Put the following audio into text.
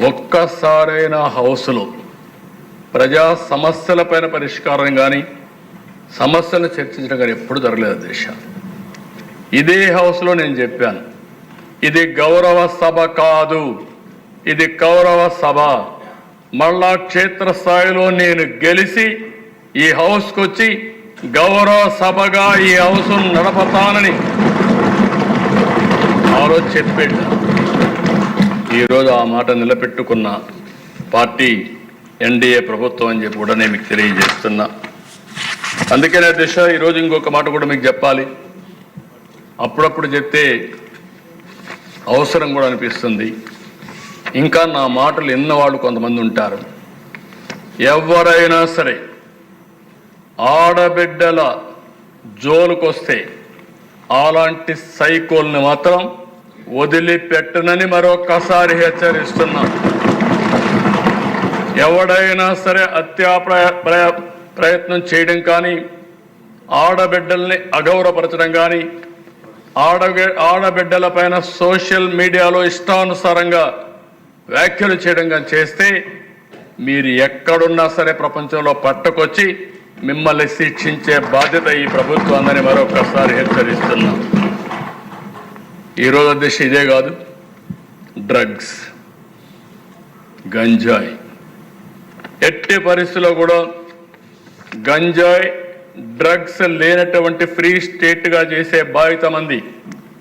ఒక్కసారైనా హౌస్లో ప్రజా సమస్యలపైన పరిష్కారం కానీ సమస్యలు చర్చించడం కానీ ఎప్పుడు జరగలేదు అధ్యక్ష. ఇదే హౌస్లో నేను చెప్పాను, ఇది గౌరవ సభ కాదు, ఇది కౌరవ సభ. మళ్ళా క్షేత్రస్థాయిలో నేను గెలిచి ఈ హౌస్కి వచ్చి గౌరవ సభగా ఈ హౌస్ను నడపతానని ఆ రోజు చెప్పాడు. ఈరోజు ఆ మాట నిలబెట్టుకున్న పార్టీ ఎన్డీఏ ప్రభుత్వం అని చెప్పి కూడా నేను మీకు తెలియజేస్తున్నా. అందుకనే దిశ ఈరోజు ఇంకొక మాట కూడా మీకు చెప్పాలి. అప్పుడప్పుడు చెప్తే అవసరం కూడా అనిపిస్తుంది. ఇంకా నా మాటలు ఎన్నవాళ్ళు కొంతమంది ఉంటారు. ఎవరైనా సరే ఆడబిడ్డల జోలుకొస్తే అలాంటి సైకోల్ని మాత్రం వదిలిపెట్టనని మరొక్కసారి హెచ్చరిస్తున్నా. ఎవడైనా సరే హత్యా ప్రయత్నం చేయడం కానీ, ఆడబిడ్డల్ని అగౌరవపరచడం కానీ, ఆడబిడ్డల పైన సోషల్ మీడియాలో ఇష్టానుసారంగా వ్యాఖ్యలు చేయడం కానీ చేస్తే మీరు ఎక్కడున్నా సరే ప్రపంచంలో పట్టుకొచ్చి మిమ్మల్ని శిక్షించే బాధ్యత ఈ ప్రభుత్వాన్ని మరొకసారి హెచ్చరిస్తున్నా. ఈరోజు అధ్యక్ష ఇదే కాదు, డ్రగ్స్, గంజాయి, ఎట్టి పరిస్థితుల్లో కూడా గంజాయి డ్రగ్స్ లేనటువంటి ఫ్రీ స్టేట్గా చేసే బాధ్యత మంది.